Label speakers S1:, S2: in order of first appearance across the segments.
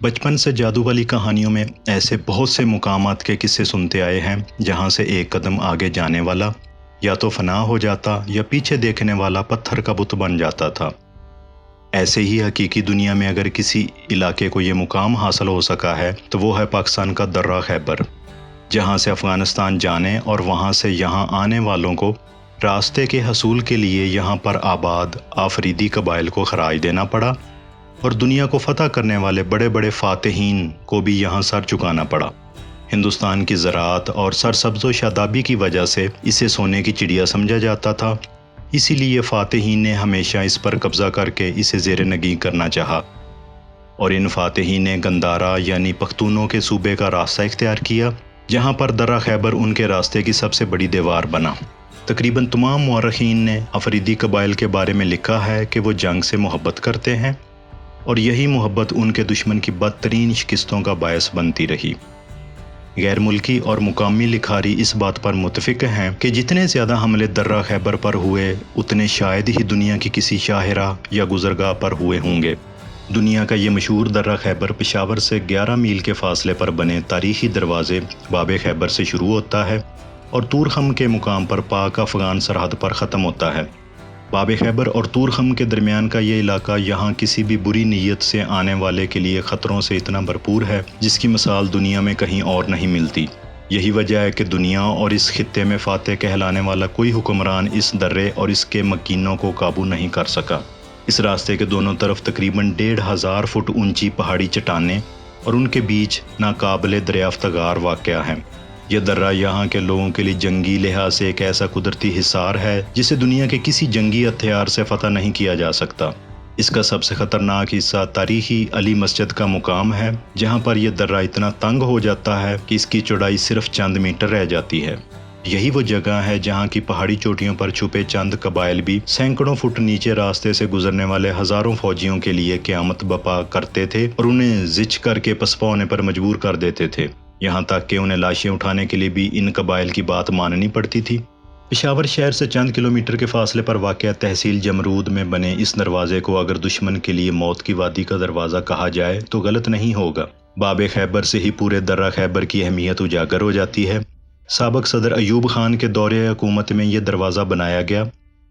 S1: بچپن سے جادو والی کہانیوں میں ایسے بہت سے مقامات کے قصے سنتے آئے ہیں جہاں سے ایک قدم آگے جانے والا یا تو فنا ہو جاتا یا پیچھے دیکھنے والا پتھر کا بت بن جاتا تھا۔ ایسے ہی حقیقی دنیا میں اگر کسی علاقے کو یہ مقام حاصل ہو سکا ہے تو وہ ہے پاکستان کا درہ خیبر، جہاں سے افغانستان جانے اور وہاں سے یہاں آنے والوں کو راستے کے حصول کے لیے یہاں پر آباد آفریدی قبائل کو خراج دینا پڑا، اور دنیا کو فتح کرنے والے بڑے بڑے فاتحین کو بھی یہاں سر چکانا پڑا۔ ہندوستان کی زراعت اور سرسبز و شادابی کی وجہ سے اسے سونے کی چڑیا سمجھا جاتا تھا، اسی لیے فاتحین نے ہمیشہ اس پر قبضہ کر کے اسے زیر نگین کرنا چاہا، اور ان فاتحین نے گندارا یعنی پختونوں کے صوبے کا راستہ اختیار کیا، جہاں پر درہ خیبر ان کے راستے کی سب سے بڑی دیوار بنا۔ تقریباً تمام مورخین نے افریدی قبائل کے بارے میں لکھا ہے کہ وہ جنگ سے محبت کرتے ہیں، اور یہی محبت ان کے دشمن کی بدترین شکستوں کا باعث بنتی رہی۔ غیر ملکی اور مقامی لکھاری اس بات پر متفق ہیں کہ جتنے زیادہ حملے درہ خیبر پر ہوئے اتنے شاید ہی دنیا کی کسی شاہراہ یا گزرگاہ پر ہوئے ہوں گے۔ دنیا کا یہ مشہور درہ خیبر پشاور سے 11 میل کے فاصلے پر بنے تاریخی دروازے باب خیبر سے شروع ہوتا ہے اور طورخم کے مقام پر پاک افغان سرحد پر ختم ہوتا ہے۔ باب خیبر اور طورخم کے درمیان کا یہ علاقہ یہاں کسی بھی بری نیت سے آنے والے کے لیے خطروں سے اتنا بھرپور ہے جس کی مثال دنیا میں کہیں اور نہیں ملتی۔ یہی وجہ ہے کہ دنیا اور اس خطے میں فاتح کہلانے والا کوئی حکمران اس درے اور اس کے مکینوں کو قابو نہیں کر سکا۔ اس راستے کے دونوں طرف تقریباً 1500 فٹ اونچی پہاڑی چٹانیں اور ان کے بیچ ناقابل دریافت غار واقع ہیں۔ یہ درہ یہاں کے لوگوں کے لیے جنگی لحاظ سے ایک ایسا قدرتی حصار ہے جسے دنیا کے کسی جنگی ہتھیار سے فتح نہیں کیا جا سکتا۔ اس کا سب سے خطرناک حصہ تاریخی علی مسجد کا مقام ہے، جہاں پر یہ درہ اتنا تنگ ہو جاتا ہے کہ اس کی چوڑائی صرف چند میٹر رہ جاتی ہے۔ یہی وہ جگہ ہے جہاں کی پہاڑی چوٹیوں پر چھپے چند قبائل بھی سینکڑوں فٹ نیچے راستے سے گزرنے والے ہزاروں فوجیوں کے لیے قیامت بپا کرتے تھے اور انہیں زچ کر کے پسپا ہونے پر مجبور کر دیتے تھے، یہاں تک کہ انہیں لاشیں اٹھانے کے لیے بھی ان قبائل کی بات ماننی پڑتی تھی۔ پشاور شہر سے چند کلومیٹر کے فاصلے پر واقع تحصیل جمرود میں بنے اس دروازے کو اگر دشمن کے لیے موت کی وادی کا دروازہ کہا جائے تو غلط نہیں ہوگا۔ باب خیبر سے ہی پورے درہ خیبر کی اہمیت اجاگر ہو جاتی ہے۔ سابق صدر ایوب خان کے دور حکومت میں یہ دروازہ بنایا گیا۔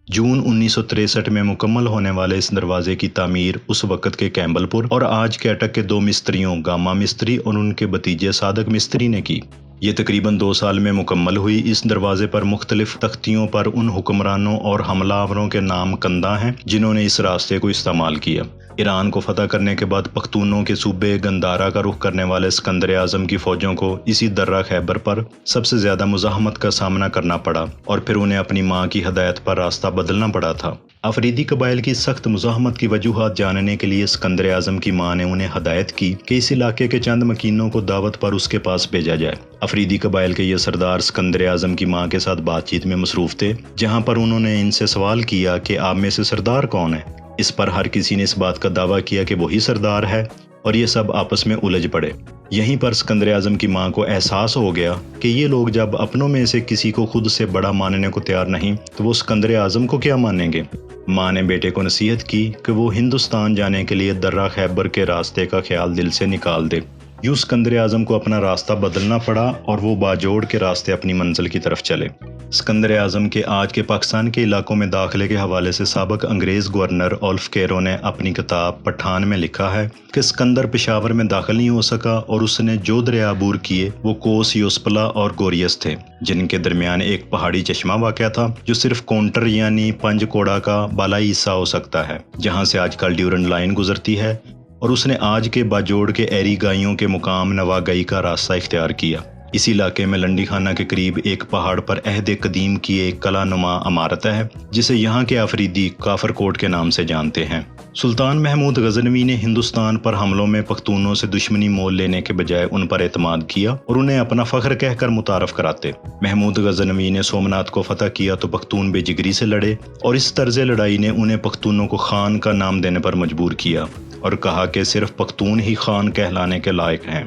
S1: جون 1963 میں مکمل ہونے والے اس دروازے کی تعمیر اس وقت کے کیمبل پور اور آج کیٹک کے 2 مستریوں گاما مستری اور ان کے بھتیجے صادق مستری نے کی۔ یہ تقریباً 2 سال میں مکمل ہوئی۔ اس دروازے پر مختلف تختیوں پر ان حکمرانوں اور حملہ آوروں کے نام کندہ ہیں جنہوں نے اس راستے کو استعمال کیا۔ ایران کو فتح کرنے کے بعد پختونوں کے صوبے گندارا کا رخ کرنے والے اسکندر اعظم کی فوجوں کو اسی درہ خیبر پر سب سے زیادہ مزاحمت کا سامنا کرنا پڑا اور پھر انہیں اپنی ماں کی ہدایت پر راستہ بدلنا پڑا تھا۔ افریدی قبائل کی سخت مزاحمت کی وجوہات جاننے کے لیے اسکندر اعظم کی ماں نے انہیں ہدایت کی کہ اس علاقے کے چند مکینوں کو دعوت پر اس کے پاس بھیجا جائے۔ افریدی قبائل کے یہ سردار اسکندر اعظم کی ماں کے ساتھ بات چیت میں مصروف تھے، جہاں پر انہوں نے ان سے سوال کیا کہ آپ میں سے سردار کون ہے؟ اس پر ہر کسی نے اس بات کا دعویٰ کیا کہ وہی سردار ہے، اور یہ سب آپس میں الجھ پڑے۔ یہیں پر اسکندر اعظم کی ماں کو احساس ہو گیا کہ یہ لوگ جب اپنوں میں سے کسی کو خود سے بڑا ماننے کو تیار نہیں تو وہ اسکندر اعظم کو کیا مانیں گے۔ ماں نے بیٹے کو نصیحت کی کہ وہ ہندوستان جانے کے لیے درہ خیبر کے راستے کا خیال دل سے نکال دے۔ یوں اسکندر اعظم کو اپنا راستہ بدلنا پڑا اور وہ باجوڑ کے راستے اپنی منزل کی طرف چلے۔ اسکندر اعظم کے آج کے پاکستان کے علاقوں میں داخلے کے حوالے سے سابق انگریز گورنر اولف کیرو نے اپنی کتاب پٹھان میں لکھا ہے کہ اسکندر پشاور میں داخل نہیں ہو سکا اور اس نے جو دریا عبور کیے وہ کوس یوسپلا اور گوریس تھے، جن کے درمیان ایک پہاڑی چشمہ واقع تھا جو صرف کونٹر یعنی پنج کوڑا کا بالائی حصہ ہو سکتا ہے، جہاں سے آج کل ڈیورنڈ لائن گزرتی ہے، اور اس نے آج کے باجوڑ کے ایری گائیوں کے مقام نواگئی کا راستہ اختیار کیا۔ اسی علاقے میں لنڈی خانہ کے قریب ایک پہاڑ پر عہد قدیم کی ایک قلعہ نما عمارت ہے جسے یہاں کے آفریدی کافر کوٹ کے نام سے جانتے ہیں۔ سلطان محمود غزنوی نے ہندوستان پر حملوں میں پختونوں سے دشمنی مول لینے کے بجائے ان پر اعتماد کیا اور انہیں اپنا فخر کہہ کر متعارف کراتے۔ محمود غزنوی نے سومنات کو فتح کیا تو پختون بے جگری سے لڑے، اور اس طرز لڑائی نے انہیں پختونوں کو خان کا نام دینے پر مجبور کیا اور کہا کہ صرف پختون ہی خان کہلانے کے لائق ہیں۔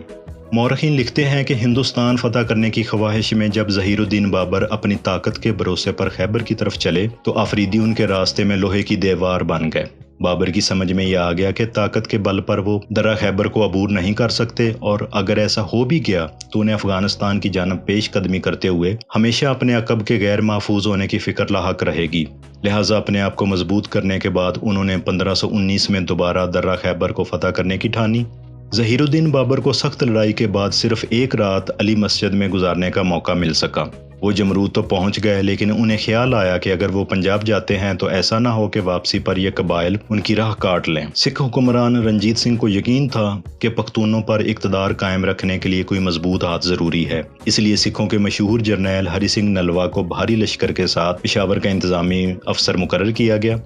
S1: مورخین لکھتے ہیں کہ ہندوستان فتح کرنے کی خواہش میں جب ظہیر الدین بابر اپنی طاقت کے بھروسے پر خیبر کی طرف چلے تو آفریدی ان کے راستے میں لوہے کی دیوار بن گئے۔ بابر کی سمجھ میں یہ آ گیا کہ طاقت کے بل پر وہ درہ خیبر کو عبور نہیں کر سکتے، اور اگر ایسا ہو بھی گیا تو انہیں افغانستان کی جانب پیش قدمی کرتے ہوئے ہمیشہ اپنے عقب کے غیر محفوظ ہونے کی فکر لاحق رہے گی۔ لہٰذا اپنے آپ کو مضبوط کرنے کے بعد انہوں نے 1519 میں دوبارہ درہ خیبر کو فتح کرنے کی ٹھانی۔ ظہیر الدین بابر کو سخت لڑائی کے بعد صرف ایک رات علی مسجد میں گزارنے کا موقع مل سکا۔ وہ جمرود تو پہنچ گئے، لیکن انہیں خیال آیا کہ اگر وہ پنجاب جاتے ہیں تو ایسا نہ ہو کہ واپسی پر یہ قبائل ان کی راہ کاٹ لیں۔ سکھ حکمران رنجیت سنگھ کو یقین تھا کہ پختونوں پر اقتدار قائم رکھنے کے لیے کوئی مضبوط ہاتھ ضروری ہے، اس لیے سکھوں کے مشہور جرنیل ہری سنگھ نلوا کو بھاری لشکر کے ساتھ پشاور کا انتظامی افسر مقرر کیا گیا۔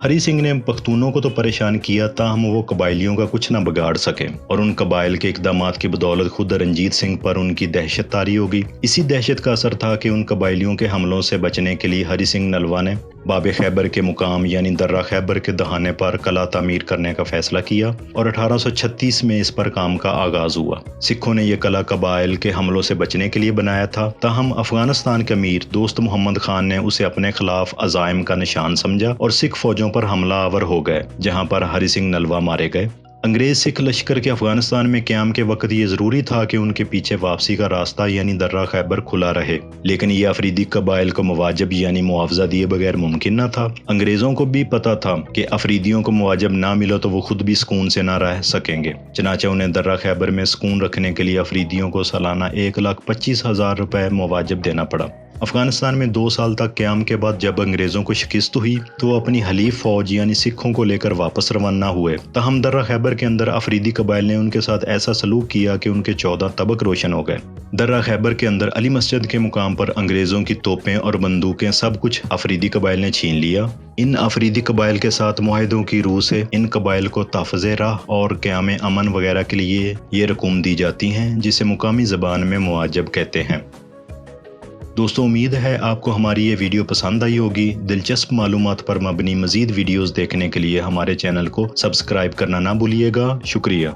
S1: ہری سنگھ نے پختونوں کو تو پریشان کیا، تاہم وہ قبائلیوں کا کچھ نہ بگاڑ سکے، اور ان قبائل کے اقدامات کی بدولت خود رنجیت سنگھ پر ان کی دہشت طاری ہو گئی۔ اسی دہشت کا اثر تھا کہ ان قبائلیوں کے حملوں سے بچنے کے لیے ہری سنگھ نلوا نے باب خیبر کے مقام یعنی درہ خیبر کے دہانے پر قلعہ تعمیر کرنے کا فیصلہ کیا، اور 1836 میں اس پر کام کا آغاز ہوا۔ سکھوں نے یہ قلعہ قبائل کے حملوں سے بچنے کے لیے بنایا تھا، تاہم افغانستان کے امیر دوست محمد خان نے اسے اپنے خلاف عزائم کا نشان سمجھا اور سکھ فوجوں پر حملہ آور ہو گئے، جہاں پر ہری سنگھ نلوا مارے گئے۔ انگریز سکھ لشکر کے افغانستان میں قیام کے وقت یہ ضروری تھا کہ ان کے پیچھے واپسی کا راستہ یعنی درہ خیبر کھلا رہے، لیکن یہ افریدی قبائل کو مواجب یعنی معاوضہ دیے بغیر ممکن نہ تھا۔ انگریزوں کو بھی پتہ تھا کہ افریدیوں کو مواجب نہ ملو تو وہ خود بھی سکون سے نہ رہ سکیں گے، چنانچہ انہیں درہ خیبر میں سکون رکھنے کے لیے افریدیوں کو سالانہ 1,25,000 روپے مواجب دینا پڑا۔ افغانستان میں 2 سال تک قیام کے بعد جب انگریزوں کو شکست ہوئی تو وہ اپنی حلیف فوج یعنی سکھوں کو لے کر واپس روانہ ہوئے، تاہم درہ خیبر کے اندر افریدی قبائل نے ان کے ساتھ ایسا سلوک کیا کہ ان کے 14 طبق روشن ہو گئے۔ درہ خیبر کے اندر علی مسجد کے مقام پر انگریزوں کی توپیں اور بندوقیں سب کچھ افریدی قبائل نے چھین لیا۔ ان افریدی قبائل کے ساتھ معاہدوں کی روح سے ان قبائل کو تحفظ راہ اور قیام امن وغیرہ کے لیے یہ رقوم دی جاتی ہیں، جسے مقامی زبان میں معاجب کہتے ہیں۔ دوستوں، امید ہے آپ کو ہماری یہ ویڈیو پسند آئی ہوگی۔ دلچسپ معلومات پر مبنی مزید ویڈیوز دیکھنے کے لیے ہمارے چینل کو سبسکرائب کرنا نہ بھولیے گا۔ شکریہ۔